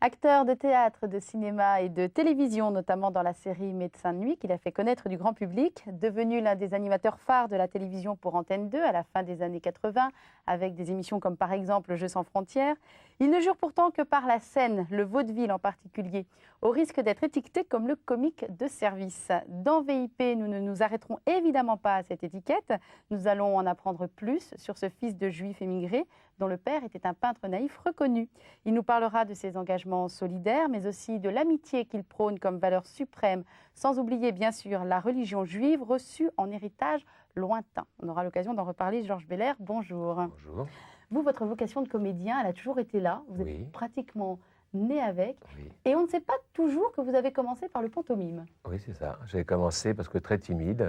Acteur de théâtre, de cinéma et de télévision, notamment dans la série Médecin de nuit, qu'il a fait connaître du grand public, devenu l'un des animateurs phares de la télévision pour Antenne 2 à la fin des années 80, avec des émissions comme par exemple Jeux sans frontières. Il ne jure pourtant que par la scène, le vaudeville en particulier, au risque d'être étiqueté comme le comique de service. Dans VIP, nous ne nous arrêterons évidemment pas à cette étiquette. Nous allons en apprendre plus sur ce fils de juif émigré, dont le père était un peintre naïf reconnu. Il nous parlera de ses engagements solidaires, mais aussi de l'amitié qu'il prône comme valeur suprême, sans oublier bien sûr la religion juive reçue en héritage lointain. On aura l'occasion d'en reparler. Georges Belair, bonjour. Bonjour. Vous, votre vocation de comédien, elle a toujours été là. Vous Oui. êtes pratiquement né avec. Oui, Et on ne sait pas toujours que vous avez commencé par le pantomime. oui, c'est ça. J'ai commencé parce que très timide,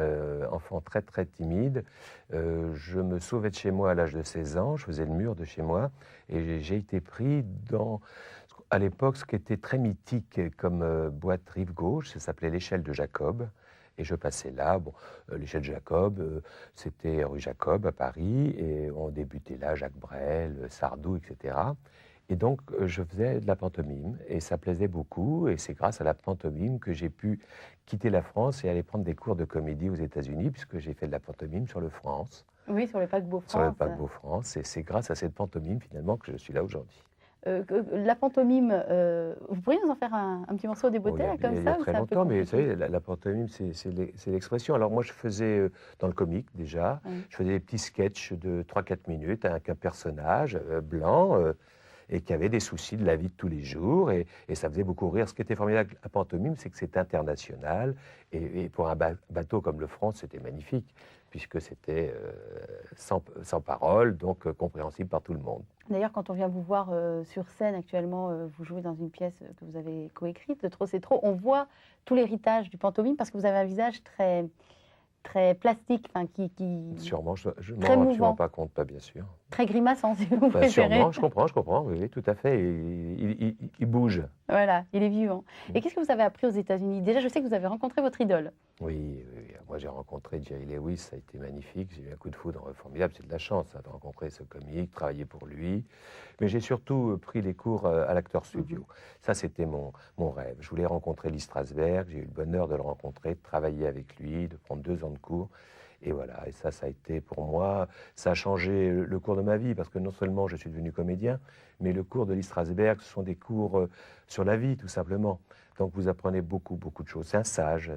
enfant très très timide. Je me sauvais de chez moi à l'âge de 16 ans, je faisais le mur de chez moi et j'ai été pris dans, à l'époque, ce qui était très mythique comme boîte rive gauche, ça s'appelait l'échelle de Jacob. Et je passais là, bon, l'échelle de Jacob, c'était rue Jacob à Paris, et on débutait là, Jacques Brel, Sardou, etc. Et donc, je faisais de la pantomime, et ça plaisait beaucoup, et c'est grâce à la pantomime que j'ai pu quitter la France et aller prendre des cours de comédie aux États-Unis, puisque j'ai fait de la pantomime sur le France, Oui, sur le paquebot sur le France. paquebot France, et c'est grâce à cette pantomime, finalement, que je suis là aujourd'hui. La pantomime, vous pourriez nous en faire un petit morceau des Oh, beautés, là, il comme y a ça, ou très c'est un peu longtemps, mais vous compliqué? savez, la pantomime, c'est l'expression. Alors moi, je faisais dans le comique déjà, Oui. je faisais des petits sketchs de 3-4 minutes avec un personnage blanc et qui avait des soucis de la vie de tous les jours, et ça faisait beaucoup rire. Ce qui était formidable à pantomime, c'est que c'est international, et pour un bateau comme le France, c'était magnifique, puisque c'était sans parole, donc compréhensible par tout le monde. D'ailleurs, quand on vient vous voir sur scène actuellement, vous jouez dans une pièce que vous avez coécrite, De trop c'est trop, on voit tout l'héritage du pantomime parce que vous avez un visage très, très plastique, enfin, Sûrement, je ne m'en très rends absolument mouvant, pas compte, pas bien sûr. très grimaçant, si vous Bah, préférez. sûrement, je comprends, oui, oui, tout à fait. Il bouge. Voilà, il est vivant. Mm. Et qu'est-ce que vous avez appris aux États-Unis? Déjà, je sais que vous avez rencontré votre idole. Oui, oui, oui. Moi j'ai rencontré Jerry Lewis, ça a été magnifique. J'ai eu un coup de foudre formidable, c'est de la chance hein, de rencontrer ce comique, travailler pour lui. Mais j'ai surtout pris des cours à l'acteur studio. Ça, c'était mon rêve. Je voulais rencontrer Lee Strasberg, j'ai eu le bonheur de le rencontrer, de travailler avec lui, de prendre 2 ans de cours. Et voilà, et ça a été pour moi, ça a changé le cours de ma vie, parce que non seulement je suis devenu comédien, mais le cours de Lee Strasberg, ce sont des cours sur la vie, tout simplement. Donc vous apprenez beaucoup, beaucoup de choses. C'est un sage,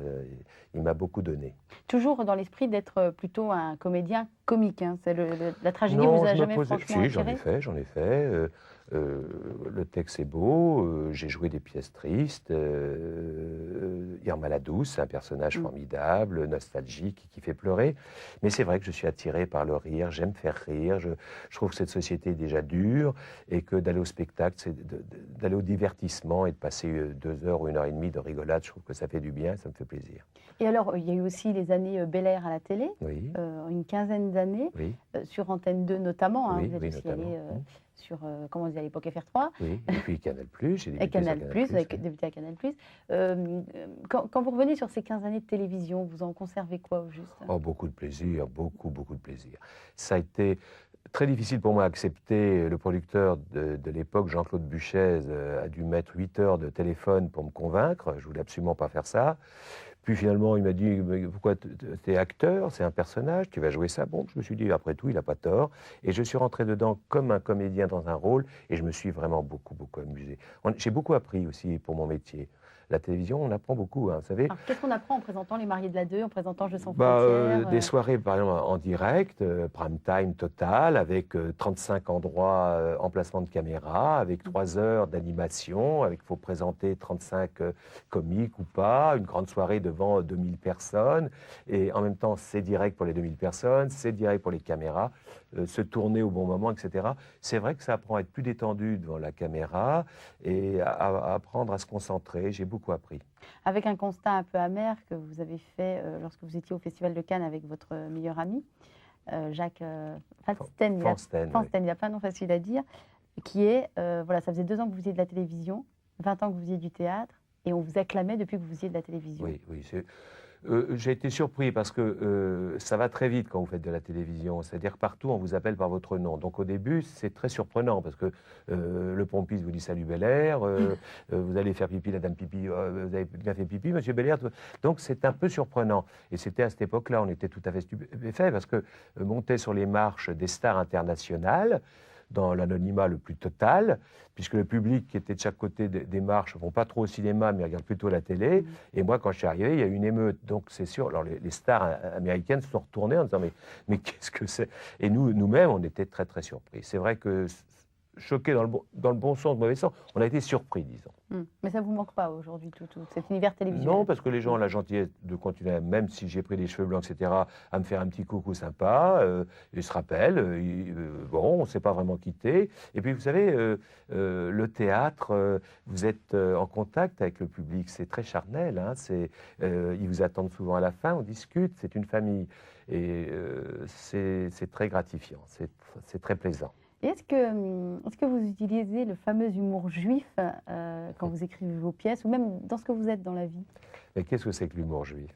il m'a beaucoup donné. Toujours dans l'esprit d'être plutôt un comédien comique, hein. C'est la tragédie Non, vous a je me jamais posais. franchement Si, attiré? j'en ai fait. Le texte est beau. J'ai joué des pièces tristes. Irma la Douce, c'est un personnage formidable, nostalgique, qui fait pleurer. Mais c'est vrai que je suis attiré par le rire. J'aime faire rire. Je trouve que cette société est déjà dure et que d'aller au spectacle, c'est d'aller au divertissement et de passer 2 heures ou 1 heure et demie de rigolade. Je trouve que ça fait du bien, ça me fait plaisir. Et alors, il y a eu aussi les années Bel Air à la télé, Oui, une quinzaine d'années, oui, sur Antenne 2 notamment, hein. oui, Vous êtes oui, aussi notamment. allé sur, comment on disait à l'époque, FR3, Oui, et puis Canal+, j'ai et débuté Canal+, sur vous avez oui. débuté à Canal+. Quand vous revenez sur ces 15 années de télévision, vous en conservez quoi au juste? Oh, beaucoup de plaisir, beaucoup, beaucoup de plaisir. Ça a été très difficile pour moi à accepter. Le producteur de l'époque, Jean-Claude Buchez, a dû mettre 8 heures de téléphone pour me convaincre. Je voulais absolument pas faire ça. Puis finalement, il m'a dit, mais pourquoi tu es acteur, c'est un personnage, tu vas jouer ça. Bon, je me suis dit, après tout, il n'a pas tort. Et je suis rentré dedans comme un comédien dans un rôle, et je me suis vraiment beaucoup, beaucoup amusé. J'ai beaucoup appris aussi pour mon métier. La télévision, on apprend beaucoup, hein, vous savez. Alors, qu'est-ce qu'on apprend en présentant Les Mariés de la 2, en présentant Jeux sans Bah, frontières? des soirées, par exemple, en direct, prime time total, avec 35 endroits, emplacement de caméra, avec 3 heures d'animation, avec il faut présenter 35 comiques ou pas, une grande soirée devant 2000 personnes, et en même temps, c'est direct pour les 2000 personnes, c'est direct pour les caméras, se tourner au bon moment, etc. C'est vrai que ça apprend à être plus détendu devant la caméra et à apprendre à se concentrer. J'ai beaucoup appris. Avec un constat un peu amer que vous avez fait lorsque vous étiez au Festival de Cannes avec votre meilleur ami, Jacques Fansten. Fansten, oui. Il n'a pas un nom facile à dire, qui est, voilà, ça faisait 2 ans que vous faisiez de la télévision, 20 ans que vous faisiez du théâtre, et on vous acclamait depuis que vous faisiez de la télévision. Oui, oui. J'ai été surpris parce que ça va très vite quand vous faites de la télévision. C'est-à-dire que partout, on vous appelle par votre nom. Donc au début, c'est très surprenant parce que le pompiste vous dit salut Bel-Air, vous allez faire pipi, la dame pipi, vous avez bien fait pipi, monsieur Bel-Air. Donc c'est un peu surprenant. Et c'était à cette époque-là, on était tout à fait stupéfaits parce que montaient sur les marches des stars internationales dans l'anonymat le plus total, puisque le public qui était de chaque côté des marches ne vont pas trop au cinéma, mais regardent plutôt la télé. Et moi, quand je suis arrivé, il y a eu une émeute. Donc, c'est sûr, alors les stars américaines se sont retournées en disant mais qu'est-ce que c'est? Et nous-mêmes, on était très, très surpris. C'est vrai que, choqués dans le bon sens, le mauvais sens, on a été surpris, disons. Mais ça ne vous manque pas aujourd'hui, tout cet univers télévisuel? Non, parce que les gens ont la gentillesse de continuer, même si j'ai pris des cheveux blancs, etc., à me faire un petit coucou sympa. Ils se rappellent. Bon, on ne s'est pas vraiment quitté. Et puis, vous savez, le théâtre, vous êtes en contact avec le public. C'est très charnel. Hein, ils vous attendent souvent à la fin. On discute. C'est une famille. Et c'est très gratifiant. C'est très plaisant. Et est-ce que vous utilisez le fameux humour juif quand vous écrivez vos pièces, ou même dans ce que vous êtes dans la vie? Mais qu'est-ce que c'est que l'humour juif?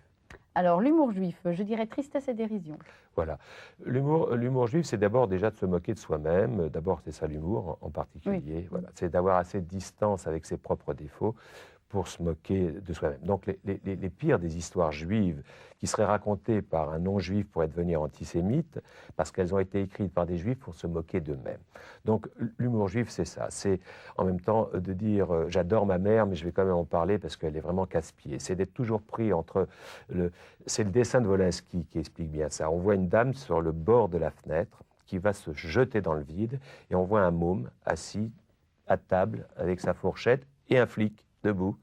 Alors, l'humour juif, je dirais tristesse et dérision. Voilà. L'humour juif, c'est d'abord déjà de se moquer de soi-même. D'abord, c'est ça l'humour en particulier. Oui. Voilà. C'est d'avoir assez de distance avec ses propres défauts pour se moquer de soi-même. Donc les pires des histoires juives qui seraient racontées par un non-juif pourraient devenir antisémites parce qu'elles ont été écrites par des juifs pour se moquer d'eux-mêmes. Donc l'humour juif, c'est ça. C'est en même temps de dire j'adore ma mère, mais je vais quand même en parler parce qu'elle est vraiment casse-pied. C'est d'être toujours pris entre... C'est le dessin de Wolinski qui explique bien ça. On voit une dame sur le bord de la fenêtre qui va se jeter dans le vide et on voit un môme assis à table avec sa fourchette et un flic debout.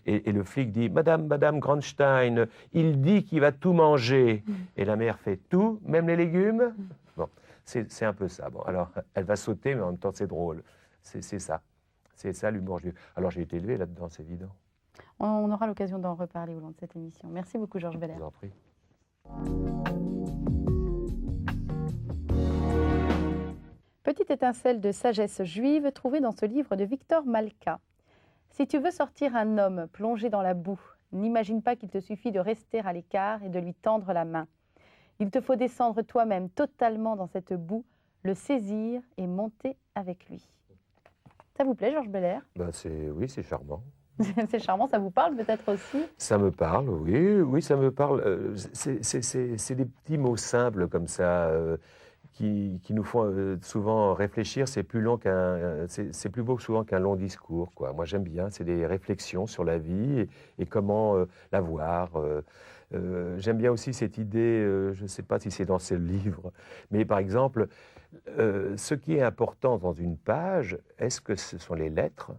Et le flic dit « Madame Grandstein, il dit qu'il va tout manger. » Et la mère fait « Tout, même les légumes ?» Bon, c'est un peu ça. Bon, alors, elle va sauter, mais en même temps, c'est drôle. C'est ça. C'est ça l'humour juif. Alors, j'ai été élevé là-dedans, c'est évident. On aura l'occasion d'en reparler au long de cette émission. Merci beaucoup, Georges Bel-Air. Je vous en prie. Petite étincelle de sagesse juive trouvée dans ce livre de Victor Malka. Si tu veux sortir un homme plongé dans la boue, n'imagine pas qu'il te suffit de rester à l'écart et de lui tendre la main. Il te faut descendre toi-même totalement dans cette boue, le saisir et monter avec lui. Ça vous plaît, Georges Bel-Air? Oui, c'est charmant. C'est charmant, ça vous parle peut-être aussi? Ça me parle, oui, ça me parle. C'est des petits mots simples comme ça qui nous font souvent réfléchir. C'est plus long c'est plus beau souvent qu'un long discours, quoi. Moi, j'aime bien. C'est des réflexions sur la vie et comment la voir. J'aime bien aussi cette idée. Je ne sais pas si c'est dans ce livre, mais par exemple, ce qui est important dans une page, est-ce que ce sont les lettres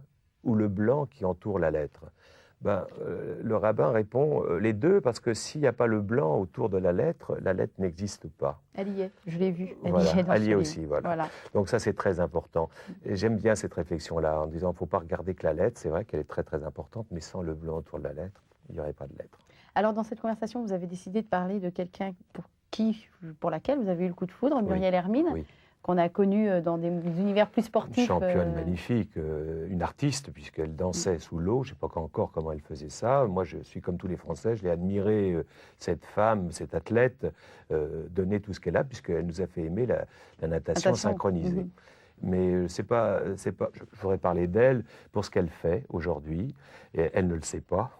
ou le blanc qui entoure la lettre? Le rabbin répond les deux, parce que s'il n'y a pas le blanc autour de la lettre n'existe pas. Elle y est, je l'ai vue. Elle y est aussi, voilà. Donc ça, c'est très important. Et j'aime bien cette réflexion-là, en disant, il ne faut pas regarder que la lettre, c'est vrai qu'elle est très très importante, mais sans le blanc autour de la lettre, il n'y aurait pas de lettre. Alors, dans cette conversation, vous avez décidé de parler de quelqu'un pour laquelle vous avez eu le coup de foudre, Muriel Hermine. Oui. Qu'on a connue dans des univers plus sportifs. Une championne magnifique, une artiste, puisqu'elle dansait sous l'eau. Je ne sais pas encore comment elle faisait ça. Moi, je suis comme tous les Français, je l'ai admiré, cette femme, cette athlète, donner tout ce qu'elle a, puisqu'elle nous a fait aimer la natation synchronisée. Mais je voudrais parler d'elle pour ce qu'elle fait aujourd'hui. Et elle ne le sait pas.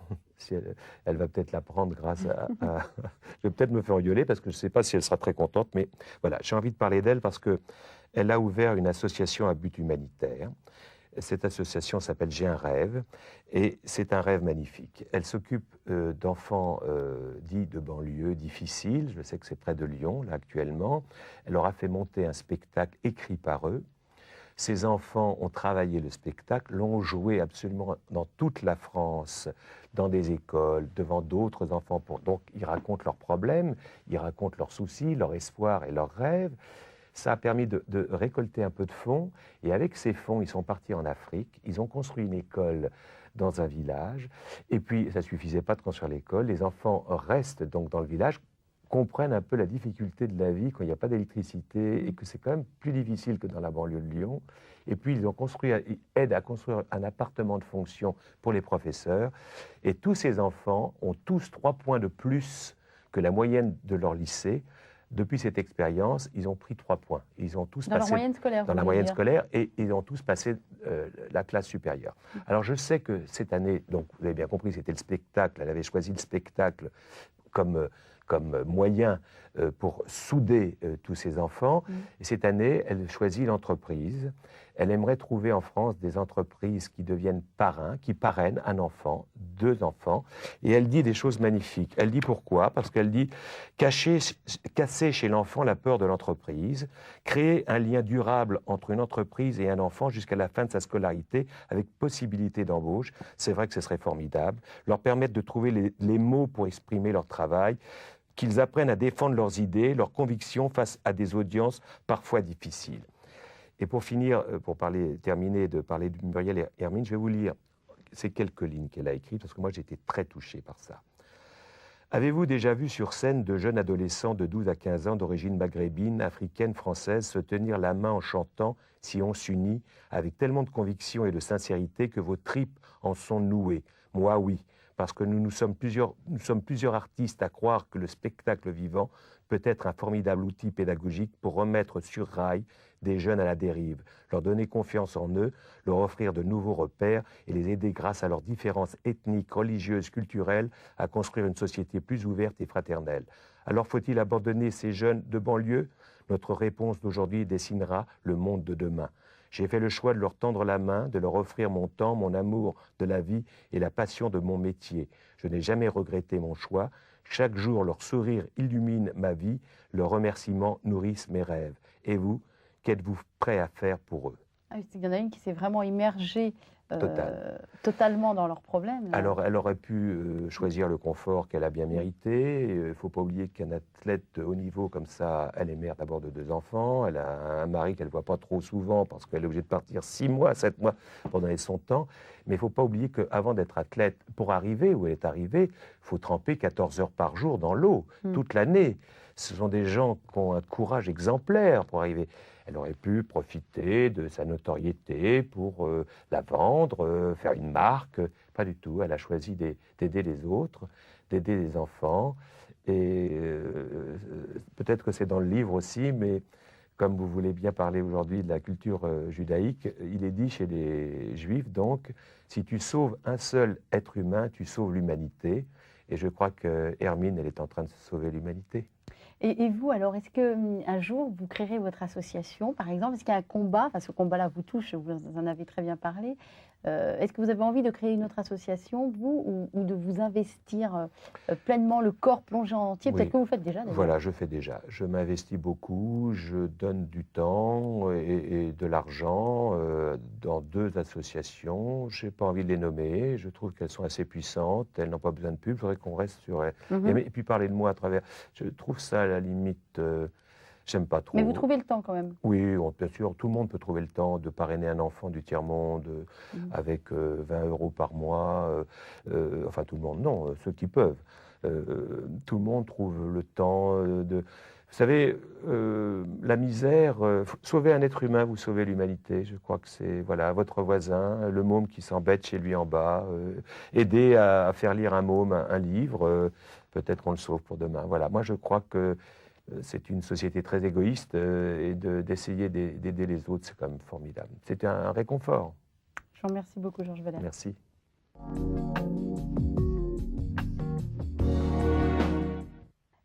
Elle va peut-être l'apprendre grâce à... Je vais peut-être me faire engueuler parce que je ne sais pas si elle sera très contente. Mais voilà, j'ai envie de parler d'elle parce qu'elle a ouvert une association à but humanitaire. Cette association s'appelle J'ai un rêve. Et c'est un rêve magnifique. Elle s'occupe d'enfants dits de banlieue difficiles. Je sais que c'est près de Lyon, là, actuellement. Elle leur a fait monter un spectacle écrit par eux. Ces enfants ont travaillé le spectacle, l'ont joué absolument dans toute la France, dans des écoles, devant d'autres enfants. Donc, ils racontent leurs problèmes, ils racontent leurs soucis, leurs espoirs et leurs rêves. Ça a permis de récolter un peu de fonds. Et avec ces fonds, ils sont partis en Afrique. Ils ont construit une école dans un village. Et puis, ça ne suffisait pas de construire l'école. Les enfants restent donc dans le village, comprennent un peu la difficulté de la vie quand il n'y a pas d'électricité et que c'est quand même plus difficile que dans la banlieue de Lyon. Et puis, ils aident à construire un appartement de fonction pour les professeurs. Et tous ces enfants ont tous 3 points de plus que la moyenne de leur lycée. Depuis cette expérience, ils ont pris 3 points. Ils ont tous Dans leur passé moyenne scolaire, dans vous la voulez moyenne dire. scolaire et ils ont tous passé la classe supérieure. Alors, je sais que cette année, donc vous avez bien compris, c'était le spectacle. Elle avait choisi le spectacle comme moyen pour souder tous ces enfants. Et cette année, elle choisit l'entreprise. Elle aimerait trouver en France des entreprises qui deviennent parrains, qui parrainent un enfant, 2 enfants. Et elle dit des choses magnifiques. Elle dit pourquoi? Parce qu'elle dit casser chez l'enfant la peur de l'entreprise, créer un lien durable entre une entreprise et un enfant jusqu'à la fin de sa scolarité, avec possibilité d'embauche. C'est vrai que ce serait formidable. Leur permettre de trouver les mots pour exprimer leur travail, qu'ils apprennent à défendre leurs idées, leurs convictions face à des audiences parfois difficiles. Et pour finir, terminer de parler de Muriel Hermine, je vais vous lire ces quelques lignes qu'elle a écrites, parce que moi j'ai été très touché par ça. Avez-vous déjà vu sur scène de jeunes adolescents de 12 à 15 ans d'origine maghrébine, africaine, française se tenir la main en chantant « Si on s'unit » avec tellement de conviction et de sincérité que vos tripes en sont nouées? Moi, oui, parce que nous sommes plusieurs artistes à croire que le spectacle vivant peut être un formidable outil pédagogique pour remettre sur rail des jeunes à la dérive, leur donner confiance en eux, leur offrir de nouveaux repères et les aider grâce à leurs différences ethniques, religieuses, culturelles, à construire une société plus ouverte et fraternelle. Alors faut-il abandonner ces jeunes de banlieue? Notre réponse d'aujourd'hui dessinera le monde de demain. J'ai fait le choix de leur tendre la main, de leur offrir mon temps, mon amour de la vie et la passion de mon métier. Je n'ai jamais regretté mon choix. Chaque jour, leur sourire illumine ma vie, leurs remerciements nourrissent mes rêves. Et vous, qu'êtes-vous prêt à faire pour eux? Il y en a une qui s'est vraiment immergée Total. totalement dans leurs problèmes. Là. Alors, elle aurait pu choisir le confort qu'elle a bien mérité. Il ne faut pas oublier qu'un athlète de haut niveau comme ça, elle est mère d'abord de 2 enfants. Elle a un mari qu'elle ne voit pas trop souvent parce qu'elle est obligée de partir 6 mois, 7 mois pour donner son temps. Mais il ne faut pas oublier qu'avant d'être athlète, pour arriver où elle est arrivée, il faut tremper 14 heures par jour dans l'eau, toute l'année. Ce sont des gens qui ont un courage exemplaire pour arriver. Elle aurait pu profiter de sa notoriété pour la vendre, faire une marque. Pas du tout. Elle a choisi d'aider les autres, d'aider les enfants. Et peut-être que c'est dans le livre aussi, mais comme vous voulez bien parler aujourd'hui de la culture judaïque, il est dit chez les Juifs, donc, si tu sauves un seul être humain, tu sauves l'humanité. Et je crois que Hermine, elle est en train de sauver l'humanité. Et vous, alors, est-ce qu'un jour, vous créerez votre association, par exemple? Est-ce qu'il y a un combat, enfin, ce combat-là vous touche, vous en avez très bien parlé. Est-ce que vous avez envie de créer une autre association, vous, ou de vous investir pleinement, le corps plongé en entier? Peut-être que vous faites déjà, d'ailleurs. Voilà, je fais déjà. Je m'investis beaucoup, je donne du temps et de l'argent dans 2 associations. Je n'ai pas envie de les nommer, je trouve qu'elles sont assez puissantes, elles n'ont pas besoin de pub, je voudrais qu'on reste sur elles. Et puis parler de moi à travers, je trouve ça à la limite, j'aime pas trop. Mais vous trouvez le temps quand même? Oui, bien sûr, tout le monde peut trouver le temps de parrainer un enfant du tiers-monde avec 20 € par mois. Enfin, tout le monde, non, ceux qui peuvent. Tout le monde trouve le temps de... Vous savez, la misère, sauver un être humain, vous sauvez l'humanité. Je crois que c'est, voilà, votre voisin, le môme qui s'embête chez lui en bas, aider à faire lire un môme un livre, peut-être qu'on le sauve pour demain. Voilà, moi je crois que c'est une société très égoïste et d'essayer d'aider les autres, c'est quand même formidable. C'était un réconfort. Je vous remercie beaucoup, Georges Valère. Merci.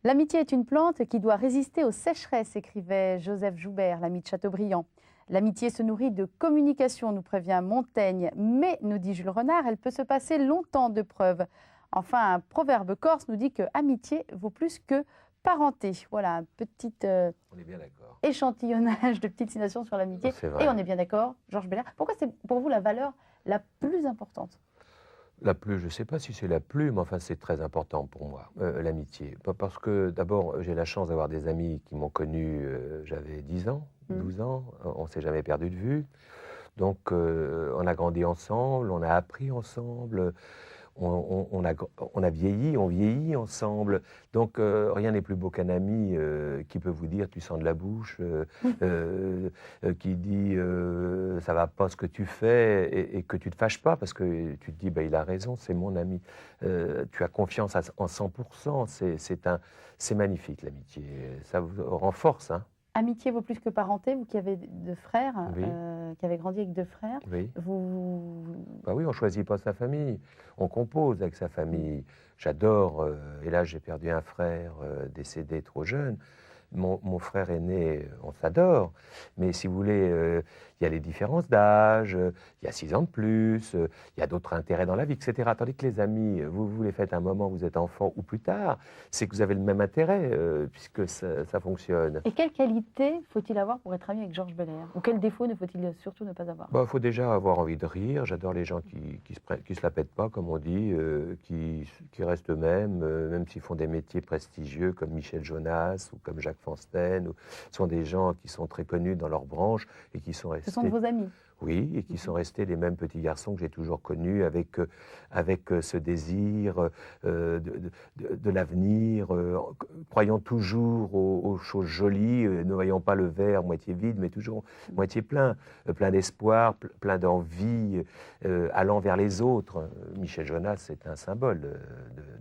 L'amitié est une plante qui doit résister aux sécheresses, écrivait Joseph Joubert, l'ami de Chateaubriand. L'amitié se nourrit de communication, nous prévient Montaigne, mais, nous dit Jules Renard, elle peut se passer longtemps de preuves. Enfin, un proverbe corse nous dit que amitié vaut plus que parenté. Voilà, un petit on est bien d'accord. Échantillonnage de petites citations sur l'amitié. Et on est bien d'accord, Georges Valère. Pourquoi c'est pour vous la valeur la plus importante? La plus, je ne sais pas si c'est la plus, mais enfin c'est très important pour moi, l'amitié. Parce que d'abord, j'ai la chance d'avoir des amis qui m'ont connu, j'avais 10 ans, 12 ans, on ne s'est jamais perdu de vue. Donc on a grandi ensemble, on a appris ensemble, on a vieilli, on vieillit ensemble. Donc rien n'est plus beau qu'un ami qui peut vous dire tu sens de la bouche, qui dit ça va pas ce que tu fais et que tu te fâches pas parce que tu te dis bah, il a raison, c'est mon ami. Tu as confiance en 100%, c'est magnifique l'amitié, ça vous renforce. Hein. Amitié vaut plus que parenté, vous qui avez deux frères, Oui. qui avez grandi avec deux frères. Oui. Bah oui, on ne choisit pas sa famille, on compose avec sa famille. J'adore, et là j'ai perdu un frère décédé trop jeune. Mon frère aîné, on s'adore, mais si vous voulez, il y a les différences d'âge, il y a 6 ans de plus, il y a d'autres intérêts dans la vie, etc. Tandis que les amis, vous les faites à un moment où vous êtes enfant ou plus tard, c'est que vous avez le même intérêt, puisque ça fonctionne. Et quelle qualité faut-il avoir pour être ami avec Georges Belair? Ou quel défaut ne faut-il surtout ne pas avoir? Faut déjà avoir envie de rire. J'adore les gens qui se la pètent pas, comme on dit, qui restent eux-mêmes, même s'ils font des métiers prestigieux comme Michel Jonas ou comme Jacques Fansten. Ce sont des gens qui sont très connus dans leur branche et qui sont restés... Ce sont de vos amis? Oui, et qui sont restés les mêmes petits garçons que j'ai toujours connus, avec ce désir de l'avenir, croyant toujours aux choses jolies, ne voyant pas le verre moitié vide, mais toujours moitié plein, plein d'espoir, plein d'envie, allant vers les autres. Michel Jonas, c'est un symbole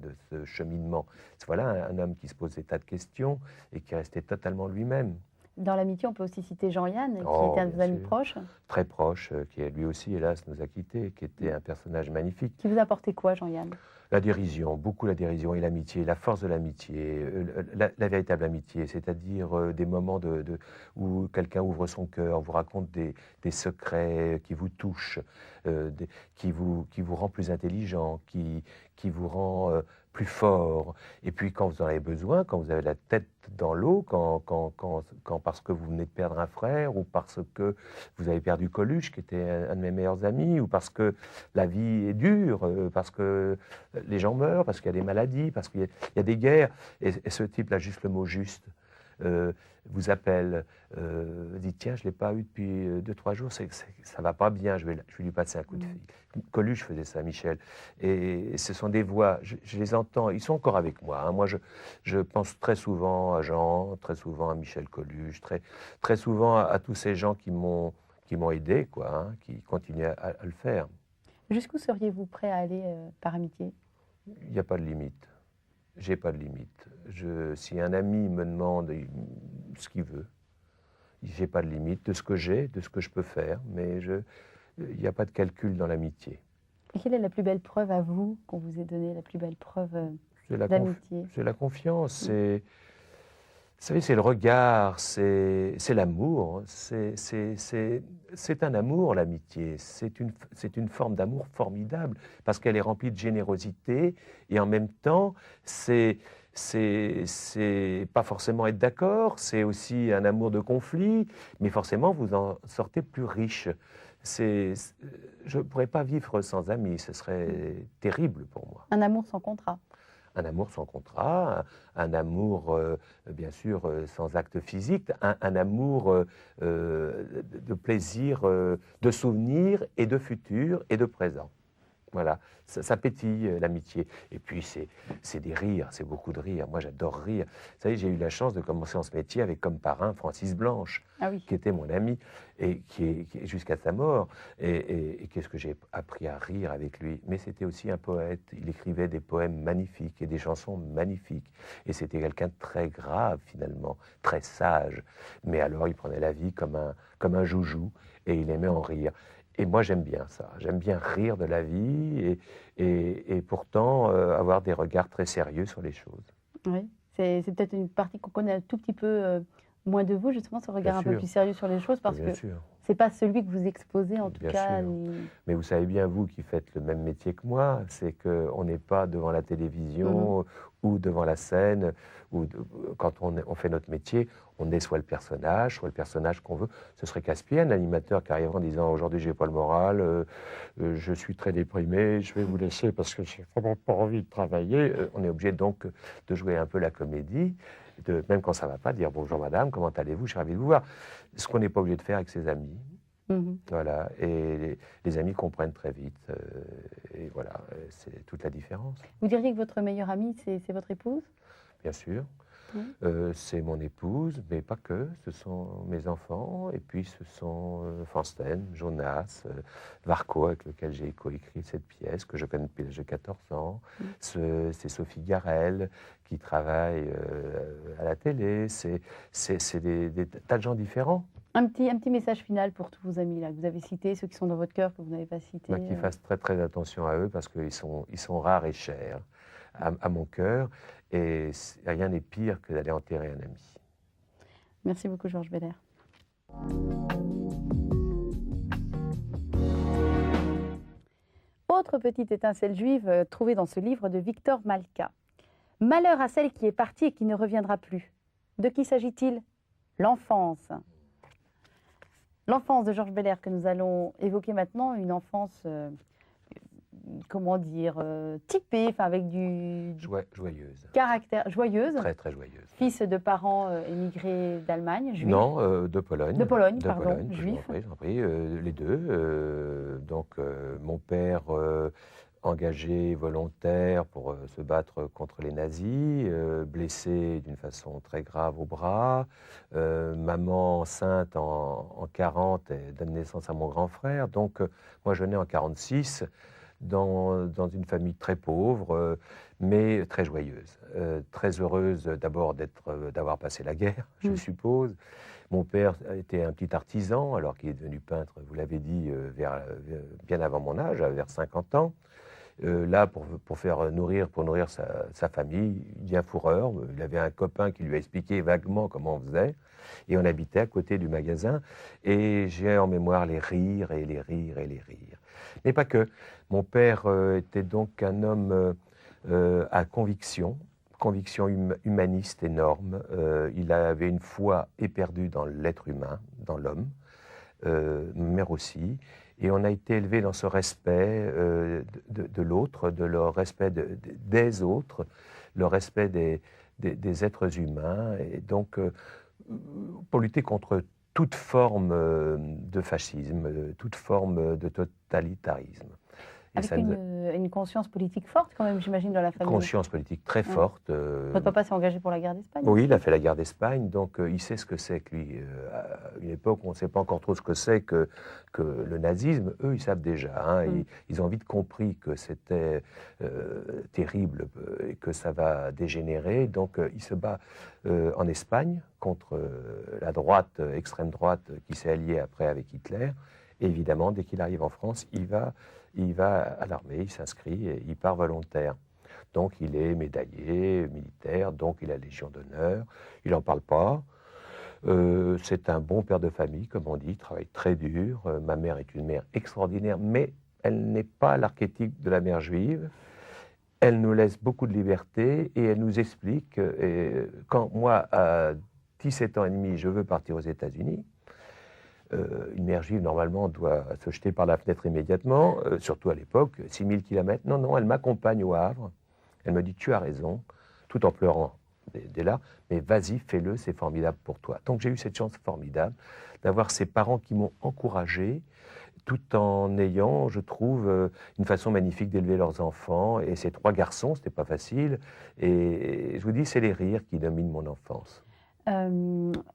de ce cheminement. Voilà un homme qui se pose des tas de questions et qui restait totalement lui-même. Dans l'amitié, on peut aussi citer Jean-Yann, qui était un de vos amis proches. Très proche, qui lui aussi, hélas, nous a quittés, qui était un personnage magnifique. Qui vous apportait quoi, Jean-Yann? La dérision, beaucoup la dérision et l'amitié, la force de l'amitié, la véritable amitié, c'est-à-dire des moments où quelqu'un ouvre son cœur, vous raconte des secrets qui vous touchent, qui vous rend plus intelligent, qui vous rend plus fort. Et puis quand vous en avez besoin, quand vous avez la tête dans l'eau, quand parce que vous venez de perdre un frère, ou parce que vous avez perdu Coluche, qui était un de mes meilleurs amis, ou parce que la vie est dure, parce que les gens meurent, parce qu'il y a des maladies, parce qu'il y a des guerres, et ce type-là, juste le mot juste, vous appelle, dit tiens, je ne l'ai pas eu depuis 2-3 jours, ça ne va pas bien, je vais lui passer un coup de fil. Coluche faisait ça, Michel. Et ce sont des voix, je les entends, ils sont encore avec moi. Hein. Moi, je pense très souvent à Jean, très souvent à Michel Coluche, très souvent à tous ces gens qui m'ont aidé, quoi, hein, qui continuent à le faire. Jusqu'où seriez-vous prêt à aller par amitié? Il n'y a pas de limite. J'ai pas de limite. Si un ami me demande ce qu'il veut, j'ai pas de limite de ce que j'ai, de ce que je peux faire, mais il n'y a pas de calcul dans l'amitié. Et quelle est la plus belle preuve à vous qu'on vous ait donné, la plus belle preuve d'amitié? C'est la confiance, vous savez, c'est le regard, c'est l'amour, c'est un amour, l'amitié, c'est une forme d'amour formidable, parce qu'elle est remplie de générosité, et en même temps, c'est pas forcément être d'accord, c'est aussi un amour de conflit, mais forcément, vous en sortez plus riche. Je ne pourrais pas vivre sans amis, ce serait terrible pour moi. Un amour sans contrat. Un amour sans contrat, un amour, bien sûr, sans acte physique, un amour de plaisir, de souvenirs et de futur et de présent. Voilà, ça pétille l'amitié. Et puis c'est des rires, c'est beaucoup de rires. Moi j'adore rire. Vous savez, j'ai eu la chance de commencer en ce métier avec comme parrain Francis Blanche, qui était mon ami et qui est jusqu'à sa mort. Et qu'est-ce que j'ai appris à rire avec lui. Mais c'était aussi un poète. Il écrivait des poèmes magnifiques et des chansons magnifiques. Et c'était quelqu'un de très grave finalement, très sage. Mais alors il prenait la vie comme un joujou et il aimait en rire. Et moi, j'aime bien ça. J'aime bien rire de la vie et pourtant avoir des regards très sérieux sur les choses. Oui, c'est peut-être une partie qu'on connaît un tout petit peu moins de vous, justement, ce regard un peu plus sérieux sur les choses, parce que c'est pas celui que vous exposez, en tout cas. Mais vous savez bien, vous qui faites le même métier que moi, c'est qu'on n'est pas devant la télévision ou devant la scène, ou quand on fait notre métier, on est soit le personnage qu'on veut. Ce serait casse-pied, un animateur qui arrive en disant « Aujourd'hui, j'ai pas le moral, je suis très déprimé, je vais vous laisser parce que j'ai vraiment pas envie de travailler. » On est obligé donc de jouer un peu la comédie, même quand ça va pas, dire « Bonjour madame, comment allez-vous, je suis ravi de vous voir. » Ce qu'on n'est pas obligé de faire avec ses amis. Mhm. Voilà, et les amis comprennent très vite. Et voilà, c'est toute la différence, Vous diriez que votre meilleure amie, c'est votre épouse? bien sûr. Oui. C'est mon épouse, mais pas que. Ce sont mes enfants, et puis ce sont Fansten, Jonas, Varco, avec lequel j'ai coécrit cette pièce, que je connais depuis l'âge de 14 ans. Mm. C'est Sophie Garel, qui travaille à la télé. C'est des tas de gens différents. Un petit message final pour tous vos amis là, que vous avez cités, ceux qui sont dans votre cœur, que vous n'avez pas cités. Bah, qu'ils fassent très très attention à eux, parce qu'ils sont rares et chers à mon cœur, et rien n'est pire que d'aller enterrer un ami. Merci beaucoup, Georges Belair. Autre petite étincelle juive trouvée dans ce livre de Victor Malka. Malheur à celle qui est partie et qui ne reviendra plus. De qui s'agit-il? L'enfance. L'enfance de Georges Belair que nous allons évoquer maintenant, une enfance, comment dire, typée, avec du Joyeuse. caractère, joyeuse. Très très joyeuse. Fils de parents émigrés d'Allemagne, juifs. Non, de Pologne. De Pologne, De pardon, Pologne, juif. j'en prie, les deux. Donc, mon père engagé volontaire pour se battre contre les nazis, blessé d'une façon très grave au bras, maman enceinte en 40 et donne naissance à mon grand frère. Donc, moi, je nais en 46 dans une famille très pauvre, mais très joyeuse. Très heureuse d'abord d'avoir passé la guerre, je suppose. Mon père était un petit artisan, alors qu'il est devenu peintre, vous l'avez dit, bien avant mon âge, vers 50 ans. Là, pour nourrir sa famille, il devient fourreur. Il avait un copain qui lui a expliqué vaguement comment on faisait. Et on habitait à côté du magasin. Et j'ai en mémoire les rires et les rires et les rires. Mais pas que. Mon père était donc un homme à conviction humaniste énorme. Il avait une foi éperdue dans l'être humain, dans l'homme, ma mère aussi. Et on a été élevé dans ce respect de l'autre, le respect des autres, le respect des êtres humains. Et donc, pour lutter contre toute forme de fascisme, toute forme de totalitarisme. Avec une conscience politique forte quand même, j'imagine, dans la famille. Conscience politique très forte. Votre papa s'est engagé pour la guerre d'Espagne? Oui, il a fait la guerre d'Espagne, donc il sait ce que c'est que lui. À une époque où on ne sait pas encore trop ce que c'est que le nazisme, eux, ils savent déjà. Ils ont vite compris que c'était terrible et que ça va dégénérer. Donc il se bat en Espagne contre la droite, extrême droite, qui s'est alliée après avec Hitler. Et évidemment, dès qu'il arrive en France, il va à l'armée, il s'inscrit et il part volontaire. Donc il est médaillé militaire, donc il a la Légion d'honneur. Il n'en parle pas. C'est un bon père de famille, comme on dit, il travaille très dur. Ma mère est une mère extraordinaire, mais elle n'est pas l'archétype de la mère juive. Elle nous laisse beaucoup de liberté et elle nous explique. Quand moi, à 17 ans et demi, je veux partir aux États-Unis, une mère juive, normalement, doit se jeter par la fenêtre immédiatement, surtout à l'époque, 6000 km. Non, non, elle m'accompagne au Havre. Elle me dit, tu as raison, tout en pleurant dès là, mais vas-y, fais-le, c'est formidable pour toi. Donc j'ai eu cette chance formidable d'avoir ces parents qui m'ont encouragé, tout en ayant, je trouve, une façon magnifique d'élever leurs enfants. Et ces 3 garçons, c'était pas facile. Et je vous dis, c'est les rires qui dominent mon enfance.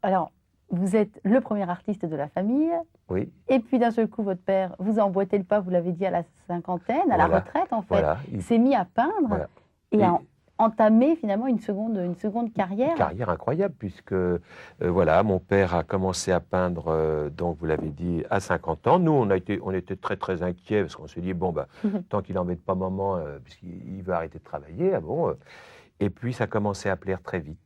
Alors, vous êtes le premier artiste de la famille. Oui. Et puis d'un seul coup, votre père vous a emboîté le pas, vous l'avez dit, à la cinquantaine, à la retraite en fait. Voilà. Il s'est mis à peindre et a entamé finalement une seconde carrière. Une carrière incroyable, puisque voilà, mon père a commencé à peindre, donc vous l'avez dit, à 50 ans. Nous, on était très très inquiets, parce qu'on s'est dit, bon, tant qu'il n'embête pas maman, puisqu'il veut arrêter de travailler, Et puis ça a commencé à plaire très vite.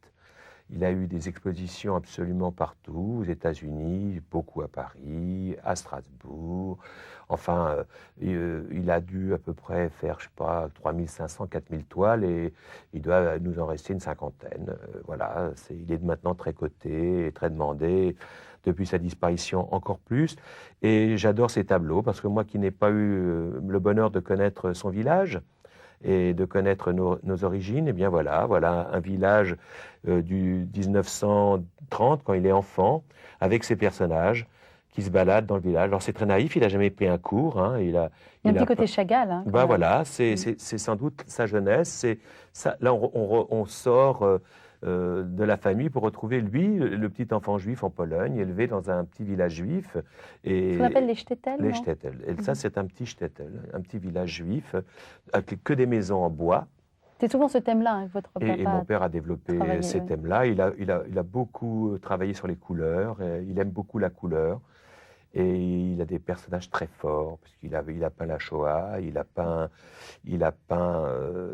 Il a eu des expositions absolument partout, aux États-Unis, beaucoup à Paris, à Strasbourg. Enfin, il a dû à peu près faire, je sais pas, 3500, 4000 toiles et il doit nous en rester une cinquantaine. Voilà, il est maintenant très coté et très demandé. Depuis sa disparition, encore plus. Et j'adore ses tableaux parce que moi qui n'ai pas eu le bonheur de connaître son village, et de connaître nos origines, et bien voilà un village du 1930, quand il est enfant, avec ses personnages qui se balade dans le village. Alors c'est très naïf, il n'a jamais pris un cours. Hein, il y a un petit côté Chagall. Hein, bah voilà, c'est sans doute sa jeunesse. Là, on sort de la famille pour retrouver lui, le petit enfant juif en Pologne, élevé dans un petit village juif. Ce qu'on appelle les shtetl. Les shtetl. Et ça, c'est un petit shtetl, un petit village juif, avec que des maisons en bois. C'est souvent ce thème-là hein, que votre papa et mon père a développé ces thèmes-là. Il a beaucoup travaillé sur les couleurs. Il aime beaucoup la couleur. Et il a des personnages très forts, puisqu'il a peint la Shoah, il a peint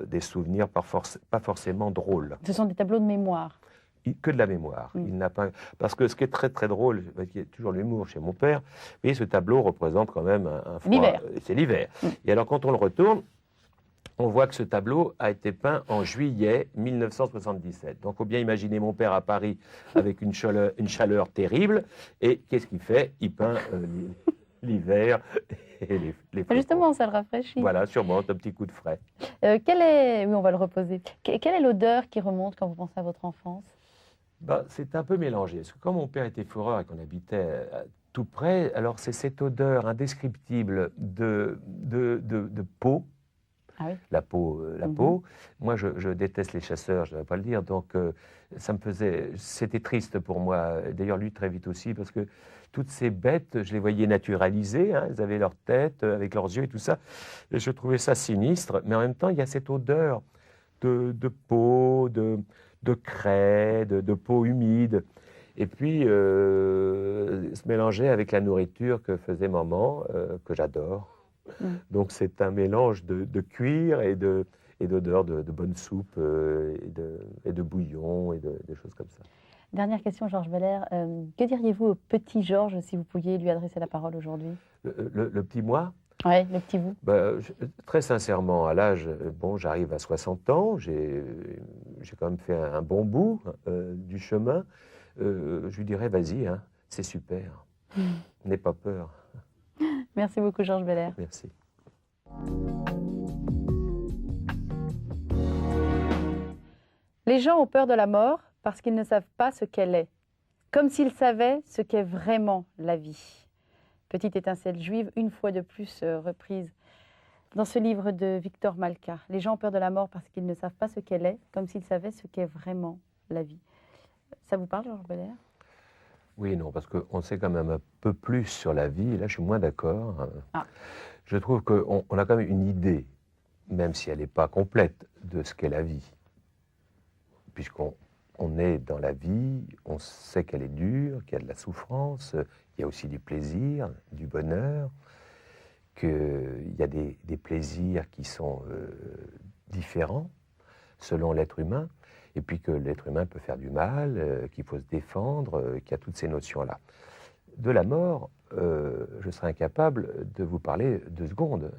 des souvenirs pas forcément drôles. Ce sont des tableaux de mémoire. Que de la mémoire. Il n'a pas... Parce que ce qui est très très drôle, il y a toujours l'humour chez mon père, vous voyez, ce tableau représente quand même un froid. L'hiver. C'est l'hiver. Et alors quand on le retourne, on voit que ce tableau a été peint en juillet 1977. Donc, il faut bien imaginer mon père à Paris avec une chaleur terrible. Et qu'est-ce qu'il fait? Il peint l'hiver et les flocons. Justement, ça le rafraîchit. Voilà, sûrement, un petit coup de frais. Oui, on va le reposer. Quelle est l'odeur qui remonte quand vous pensez à votre enfance? C'est un peu mélangé. Parce que quand mon père était fourreur et qu'on habitait tout près, alors c'est cette odeur indescriptible de peau. Ah oui. La peau. Moi, je déteste les chasseurs, je ne vais pas le dire. Donc, c'était triste pour moi. D'ailleurs, lui, très vite aussi, parce que toutes ces bêtes, je les voyais naturalisées. Hein, elles avaient leur tête, avec leurs yeux et tout ça. Et je trouvais ça sinistre. Mais en même temps, il y a cette odeur de peau, de craie, de peau humide. Et puis, se mélanger avec la nourriture que faisait maman, que j'adore. Donc c'est un mélange de cuir et d'odeur de bonne soupe et de bouillon et des choses comme ça. Dernière question, Georges Belair. Que diriez-vous au petit Georges si vous pouviez lui adresser la parole aujourd'hui? Le petit moi? Oui, le petit vous. Très sincèrement, à l'âge, j'arrive à 60 ans, j'ai quand même fait un bon bout du chemin. Je lui dirais, vas-y, hein, c'est super, n'aie pas peur. Merci beaucoup, Georges Belair. Merci. Les gens ont peur de la mort parce qu'ils ne savent pas ce qu'elle est, comme s'ils savaient ce qu'est vraiment la vie. Petite étincelle juive, une fois de plus reprise dans ce livre de Victor Malka. Les gens ont peur de la mort parce qu'ils ne savent pas ce qu'elle est, comme s'ils savaient ce qu'est vraiment la vie. Ça vous parle, Georges Belair? Oui et non, parce qu'on sait quand même un peu plus sur la vie, et là je suis moins d'accord. Je trouve qu'on a quand même une idée, même si elle n'est pas complète, de ce qu'est la vie. Puisqu'on est dans la vie, on sait qu'elle est dure, qu'il y a de la souffrance, il y a aussi du plaisir, du bonheur, qu'il y a des plaisirs qui sont différents selon l'être humain, et puis que l'être humain peut faire du mal, qu'il faut se défendre, qu'il y a toutes ces notions-là. De la mort, je serais incapable de vous parler 2 secondes.